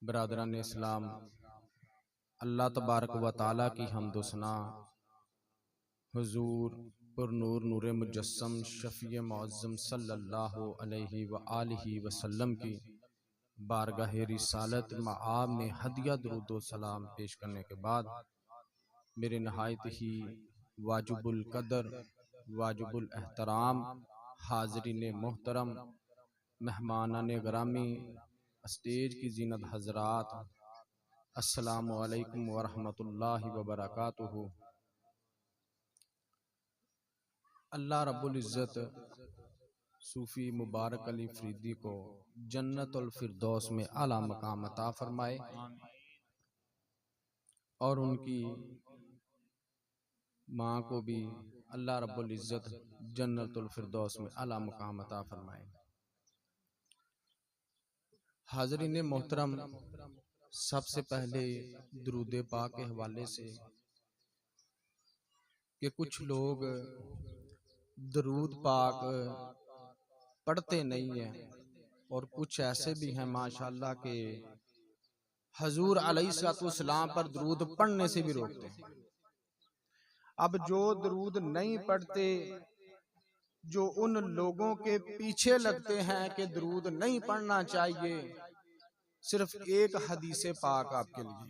बरादरान इस्लाम, अल्लाह तबारक व ताला की हम्दो सना हुजूर पुरनूर नूर मुजस्सम शफ़ी मुअज़्ज़म सल्लल्लाहु अलैहि व आलिहि वसल्लम की बारगाह रिसालत मआब में हदिया दुरूद व सलाम पेश करने के बाद मेरे नहायत ही वाजिबुल कदर वाजिबुल एहतराम हाज़रीन मोहतरम मेहमानान ग्रामी स्टेज की जीनत हजरात, अस्सलामु अलैकुम व रहमतुल्लाहि व बरकातुहू। अल्लाह रब्बुल इज़्ज़त सूफ़ी मुबारक अली फरीदी को जन्नतुल फिरदौस में आला मकाम अता फरमाए और उनकी माँ को भी अल्लाह रब्बुल इज़्ज़त जन्नतुल फिरदौस में आला मकाम अता फरमाए। हाज़रीन मोहतरम, सबसे पहले दुरूद पाक के हवाले से कि कुछ लोग दुरूद पाक पढ़ते नहीं हैं और कुछ ऐसे भी हैं माशाअल्लाह के हजूर अलैहिस्सलाम पर दुरूद पढ़ने से भी रोकते हैं। अब जो दुरूद नहीं पढ़ते, जो उन लोगों के पीछे लगते हैं कि दुरूद नहीं पढ़ना चाहिए, सिर्फ एक हदीस पाक आपके लिए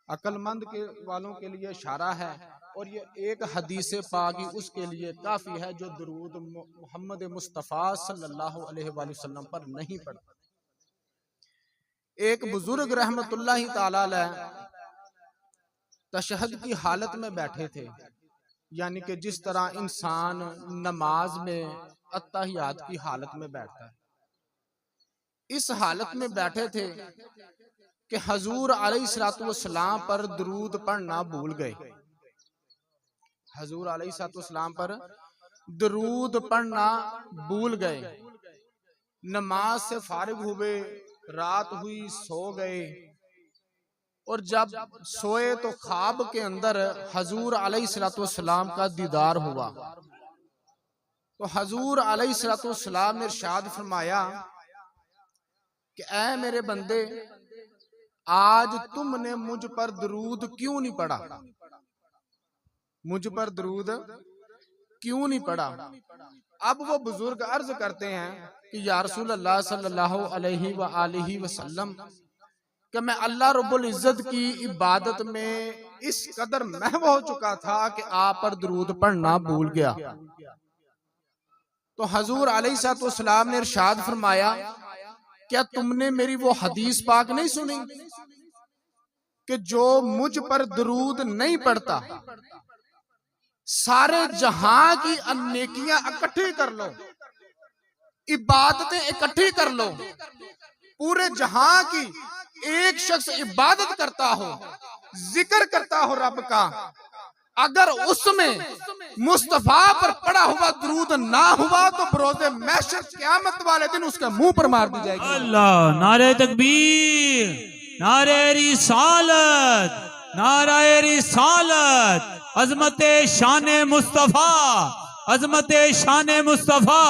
अक्लमंद के वालों के लिए इशारा है और ये एक हदीस पाक ही उसके लिए काफी है जो दुरूद मोहम्मद मुस्तफ़ा सल्लल्लाहु अलैहि वसल्लम पर नहीं पढ़ता। एक बुजुर्ग रहमतुल्लाहि ताला अलैह तशहद की हालत में बैठे थे, यानी कि जिस तरह इंसान नमाज में अत्तहियात की हालत में बैठता है, इस हालत में बैठे थे कि हजूर अलैहिस्सलाम पर दुरूद पढ़ना भूल गए। हजूर अलैहिस्सलाम पर दुरूद पढ़ना भूल गए। नमाज से फारिग हुए, रात हुई, सो गए और जब सोए तो ख्वाब के अंदर हजूर अलैहिस्सलाम का दीदार हुआ। तो हजूर अलैहिस्सलाम ने इरशाद फरमाया कि ऐ मेरे बंदे, आज तुमने मुझ पर दुरूद क्यों नहीं पढ़ा? मुझ पर दुरूद क्यों नहीं पढ़ा? अब वो बुजुर्ग अर्ज करते हैं कि या रसूल अल्लाह सल्लल्लाहु अलैहि व आलिहि वसल्लम कि मैं अल्लाह रब्बुल इज़्ज़त की इबादत में इस कदर महव हो चुका था कि आप पर दुरूद पढ़ना भूल गया। तो हजूर अलैहिस्सलाम ने इरशाद फरमाया, क्या तुमने मेरी वो हदीस पाक नहीं सुनी कि जो मुझ पर दुरूद नहीं पढ़ता, सारे जहां की नेकियां इकट्ठी कर लो, इबादतें इकट्ठी कर लो, पूरे जहां की एक शख्स इबादत करता हो, जिक्र करता हो रब का, अगर उसमें मुस्तफा पर पड़ा हुआ दुरूद ना हुआ तो बरोज़े महशर क़यामत वाले दिन उसके मुंह पर मार दी जाएगी। अल्लाह, नारे तकबीर, नारे रिसालत, नारे रिसालत, अजमत शान मुस्तफा, अजमत शान मुस्तफा।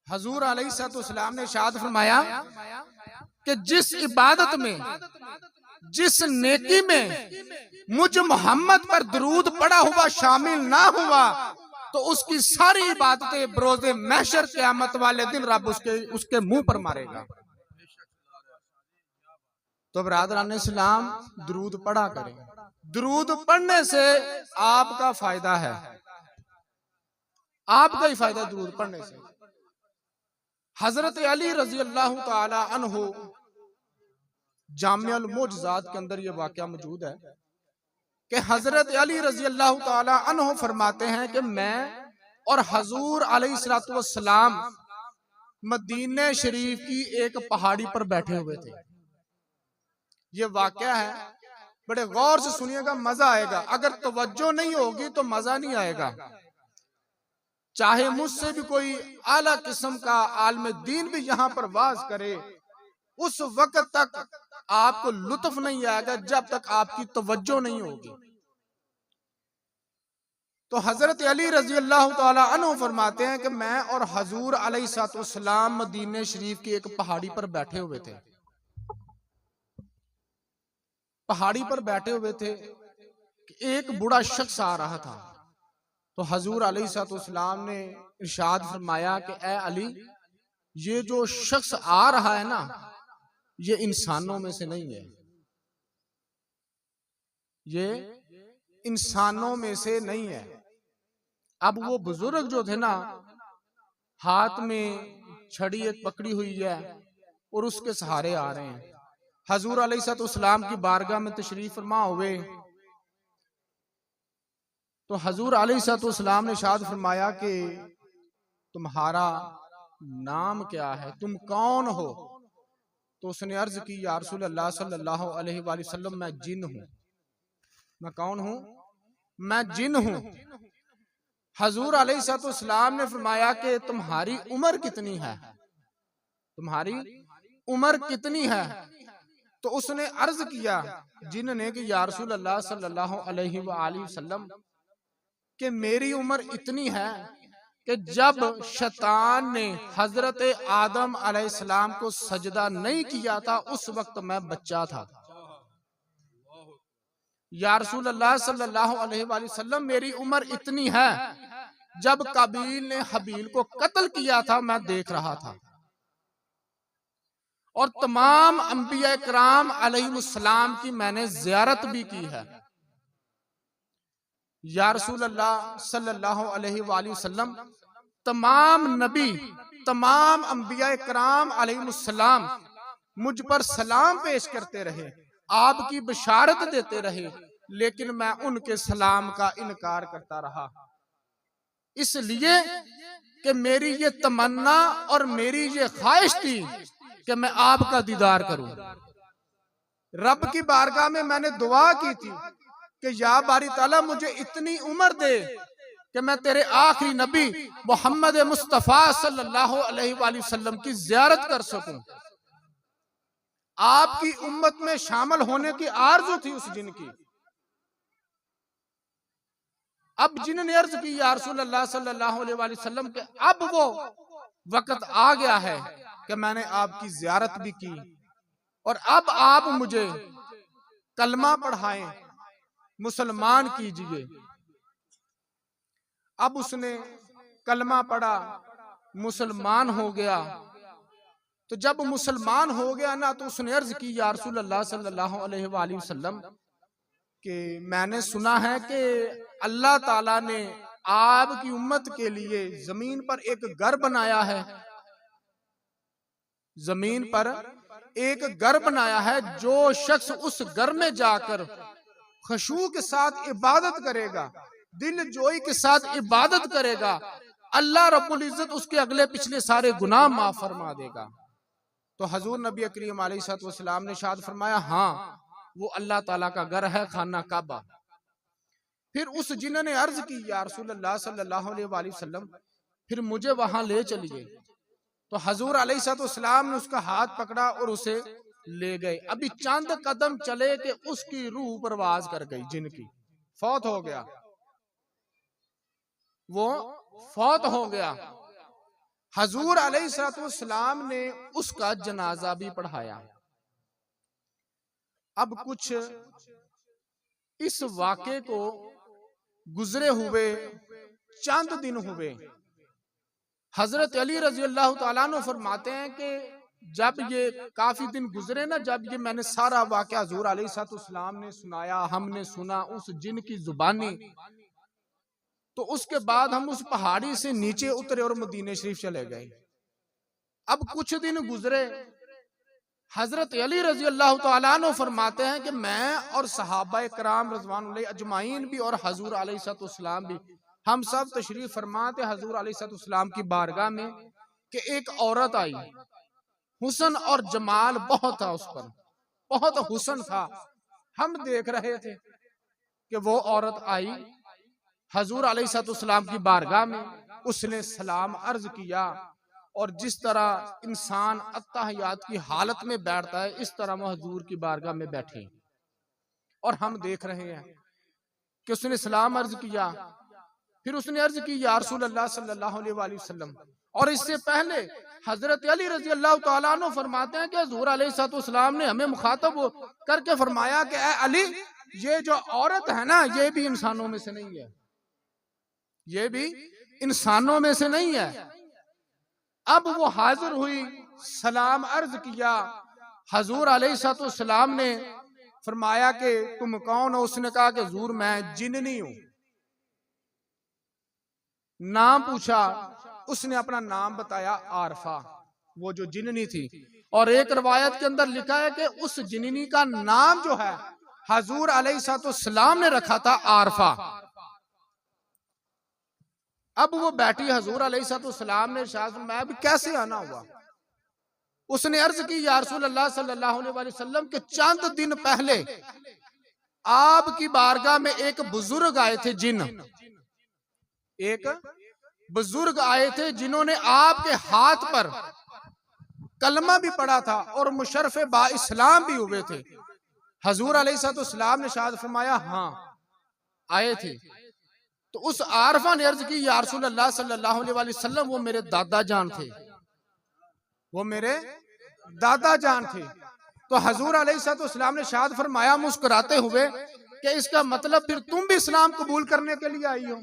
हजूर अलैहिस्सलाम ने इरशाद फरमाया कि जिस इबादत में, जिस नेकी में मुझ मोहम्मद पर दुरूद पड़ा हुआ शामिल ना हुआ तो उसकी सारी इबादतें बरोज़े महशर क़यामत वाले दिन रब उसके मुंह पर मारेगा। तो बरादरान इस्लाम, दुरूद पढ़ा करें। दुरूद पढ़ने से आपका फायदा है, आपका ही फायदा दुरूद पढ़ने से। हजरत अली रजी अल्लाह ताला अन्हु जामिअल मोअज़्ज़ात के अंदर यह वाक़या मौजूद है कि हजरत अली रजी अल्लाह ताला अन्हु फरमाते हैं कि मैं और हजूर अलैहिस्सलाम मदीने शरीफ की एक पहाड़ी पर बैठे हुए थे। ये वाक़या है, बड़े गौर से सुनिएगा, मजा आएगा। अगर तवज्जो नहीं होगी तो मजा नहीं आएगा। चाहे मुझसे भी कोई आला किस्म का आलिम दीन भी यहाँ पर वाज करे, उस वक्त तक आपको लुत्फ नहीं आएगा जब तक आपकी तवज्जो नहीं होगी। तो हजरत अली रजी अल्लाह तआला अन्हु फरमाते हैं कि मैं और हजूर अलैहिस्सलाम मदीने शरीफ की एक पहाड़ी पर बैठे हुए थे। पहाड़ी पर बैठे हुए थे कि एक बूढ़ा शख्स आ रहा था। तो हजूर अलैहिस्सलाम ने इरशाद फरमाया कि ए अली, ये जो शख्स आ रहा है ना, ये इंसानों में से नहीं है, ये इंसानों में से नहीं है। अब वो बुजुर्ग जो थे ना, हाथ में छड़ी एक पकड़ी हुई है और उसके सहारे आ रहे हैं। हजूर अलैहिस्सलाम की बारगाह में तशरीफ फरमा हुए तो हजूर अलैहिस्सलाम ने इरशाद फरमाया कि तुम्हारा नाम क्या है, तुम कौन हो? तो उसने अर्ज की, या रसूल अल्लाह सल्लल्लाहु अलैहि वसल्लम, मैं जिन हूं। मैं कौन हूं? मैं जिन हूं। हजूर अलैहिस्सलाम ने फरमाया कि तुम्हारी उम्र कितनी है? तुम्हारी उम्र कितनी है? तो उसने अर्ज किया, जिन ने, कि या रसूल अल्लाह सल्लल्लाहु अलैहि वसल्लम, कि मेरी उम्र इतनी है कि जब शैतान ने हजरत आदम अलैहिस्सलाम को सजदा नहीं किया था उस वक्त मैं बच्चा था। या रसूल अल्लाह सल्लल्लाहु अलैहि वसल्लम, मेरी उम्र इतनी है जब काबील ने हबील को कत्ल किया था मैं देख रहा था, और तमाम अंबिया किराम अलैहिमुस्सलाम की मैंने ज़ियारत भी की है। या रसूल अल्लाह सल्लल्लाहु अलैहि वसल्लम, तमाम नबी, तमाम अंबिया किराम अलैहिमुस्सलाम मुझ पर सलाम पेश करते रहे, आपकी बशारत देते रहे, लेकिन मैं उनके सलाम का इनकार करता रहा, इसलिए कि मेरी ये तमन्ना और मेरी ये ख्वाहिश थी कि मैं आपका दीदार करूं। रब की बारगाह में मैंने दुआ की थी कि या बारी ताला, मुझे इतनी उम्र दे कि मैं तेरे आखिरी नबी मोहम्मद मुस्तफा सल्लल्लाहु अलैहि वसल्लम की ज़ियारत कर सकूं। आपकी उम्मत में शामिल होने की आरज़ू थी उस जिन की। अब जिन ने अर्ज की, या रसूल अल्लाह सल्लल्लाहु अलैहि वसल्लम, के अब वो वक्त आ गया है कि मैंने आपकी ज़ियारत भी की और अब आप मुझे कलमा पढ़ाएं, मुसलमान कीजिए। अब उसने कलमा पढ़ा, मुसलमान हो गया। तो जब मुसलमान हो गया ना, तो उसने अर्ज की, या रसूल अल्लाह सल्लल्लाहु अलैहि वसल्लम, कि मैंने सुना है कि अल्लाह ताला ने आपकी उम्मत के लिए जमीन पर एक घर बनाया है, जमीन पर एक घर बनाया है। जो शख्स उस घर में जाकर खुशू के साथ इबादत करेगा, दिल जोई के साथ इबादत करेगा, अल्लाह रब्बुल इज्जत उसके अगले पिछले सारे गुनाह माफ फरमा देगा। तो हजूर नबी करीम अलैहिस्सलाम ने इरशाद फरमाया, हाँ, वो अल्लाह ताला का घर है, खाना काबा। फिर उस जिन ने अर्ज की, या रसूल अल्लाह सल्लल्लाहु अलैहि वसल्लम, फिर मुझे वहां ले चलिए। तो हजूर अलैहिस्सलाम ने उसका हाथ पकड़ा और उसे ले गए। अभी चंद कदम चले कि उसकी रूह परवाज कर गई, जिनकी फौत हो गया, वो फौत हो गया। हजूर अलैहिस्सलाम ने उसका जनाजा भी पढ़ाया। अब कुछ इस वाक़े को गुजरे हुए चंद दिन हुए। हजरत अली रजी अल्लाह तआला अन्हु फरमाते हैं कि जब ये काफी दिन गुजरे ना, जब ये मैंने सारा वाक़या हजूर अलैहिस्सलाम ने सुनाया, हमने सुना उस जिन की जुबानी, तो उसके बाद हम उस पहाड़ी से नीचे उतरे और मदीने शरीफ चले गए। अब कुछ दिन गुजरे, हजरत अली रजी अल्लाह तआला अन्हु फरमाते हैं कि मैं और सहाबा कराम रज़वानुल्लाहि अजमाइन भी और हजूर अलैहिस्सलाम भी, हम सब तशरीफ फरमाते हजूर अलैहिस्सलाम की बारगाह में कि एक औरत आई। हुस्न और जमाल बहुत था उस पर, बहुत हुस्न था। हम देख रहे थे कि वो औरत आई हजूर अलैहिस्सलाम की बारगाह में, उसने सलाम अर्ज किया और जिस तरह इंसान अत्तहियात की हालत में बैठता है, इस तरह वो हजूर की बारगाह में बैठे और हम देख रहे हैं कि उसने सलाम अर्ज किया। फिर उसने अर्ज की या रसूल अल्लाह सल्लल्लाहु अलैहि वसल्लम। और इससे पहले हजरत अली रजी अल्लाह तआला अन्हु फरमाते हैं कि हुजूर अलैहिस्सलाम ने हमें मुखातब करके फरमाया कि ए अली, ये जो औरत है ना, ये भी इंसानों में से नहीं है, ये भी इंसानों में से नहीं है। अब वो हाजिर हुई, सलाम अर्ज किया। हुजूर अलैहिस्सलाम ने फरमाया कि तुम कौन हो? उसने कहा कि हुजूर मैं जिन्नी हूं। नाम पूछा, उसने अपना नाम बताया आरफा, वो जो जिन्नी थी। और एक रवायत के अंदर लिखा है कि उस जिन्नी का नाम जो है हुजूर अलैहिस्सलाम ने रखा था आरफा। अब वो बैठी, हुजूर अलैहिस्सलाम ने इरशाद फरमाया भी कैसे आना हुआ? उसने अर्ज की या रसूल अल्लाह सल्लल्लाहु अलैहि वसल्लम के चंद दिन पहले आपकी बारगाह में एक बुजुर्ग आए थे, एक बुजुर्ग आए थे जिन्होंने आपके हाथ पर कलमा भी पढ़ा था और मुशर्रफ बा इस्लाम भी हुए थे। हुजूर अलैहिस्सलाम ने इरशाद फरमाया हाँ आए थे। तो उस आरफा ने अर्ज की या रसूल अल्लाह सल्लल्लाहु अलैहि वसल्लम, वो मेरे दादा जान थे, वो मेरे दादा जान थे। तो हुजूर अलैहिस्सलाम ने इरशाद फरमाया मुस्कुराते हुए कि इसका मतलब फिर तुम भी इस्लाम कबूल करने के लिए आई हो?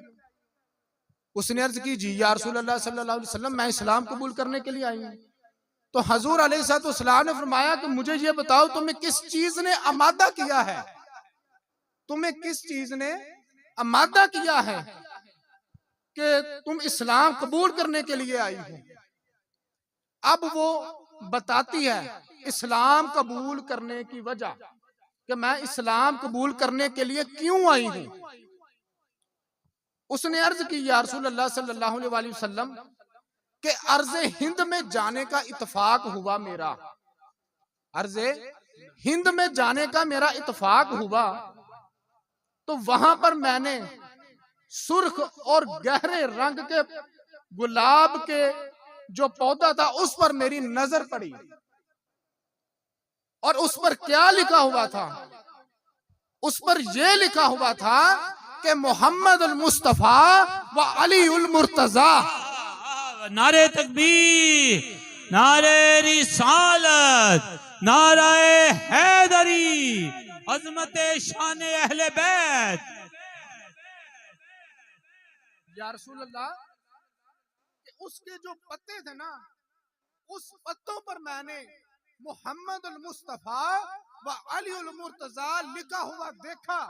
उसने अर्ज की जी या रसूल अल्लाह सल्लल्लाहु अलैहि वसल्लम, मैं इस्लाम कबूल करने के लिए आई हूं। तो हुजूर अलैहिस्सलाम ने फरमाया कि मुझे ये बताओ तुम्हें किस चीज ने आमादा किया है, तुम्हें किस चीज ने आमादा किया है कि तुम इस्लाम कबूल करने के लिए आई हो? अब वो बताती है इस्लाम कबूल करने की वजह कि मैं इस्लाम कबूल करने के लिए क्यों आई हूं। उसने अर्ज की या रसूल अल्लाह सल्लल्लाहु अलैहि वसल्लम के अर्ज़े हिंद में जाने का इत्तेफाक हुआ मेरा, अर्ज़े हिंद में जाने का मेरा इत्तेफाक हुआ। तो वहां पर मैंने सुर्ख और गहरे रंग के गुलाब के जो पौधा था उस पर मेरी नजर पड़ी और उस पर क्या लिखा हुआ था? उस पर यह लिखा हुआ था कि मोहम्मद अल मुस्तफा व अली उल मुर्तजा। नारे तकबीर, नारे रिसालत, नारे हैदरी, अजमत शान अहले बैत। या रसूल अल्लाह, उसके जो पत्ते थे ना, उस पत्तों पर मैंने मोहम्मद अल मुस्तफा व अली उल मुर्तजा लिखा हुआ देखा।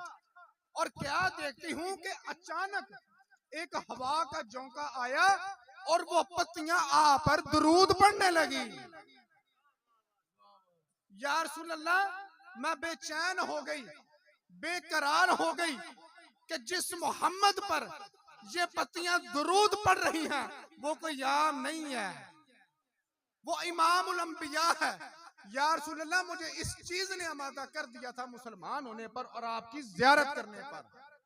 और क्या देखती हूं कि अचानक एक हवा का झोंका आया और वो पत्तियां आप पर दुरूद पढ़ने लगी। या रसूल अल्लाह, मैं बेचैन हो गई, बेकरार हो गई कि जिस मोहम्मद पर ये पत्तियां दुरूद पढ़ रही हैं वो कोई आम नहीं है, वो इमामुल अंबिया है। या रसूल अल्लाह, मुझे इस चीज ने आमादा कर दिया था मुसलमान होने पर और आपकी ज़ियारत करने पर।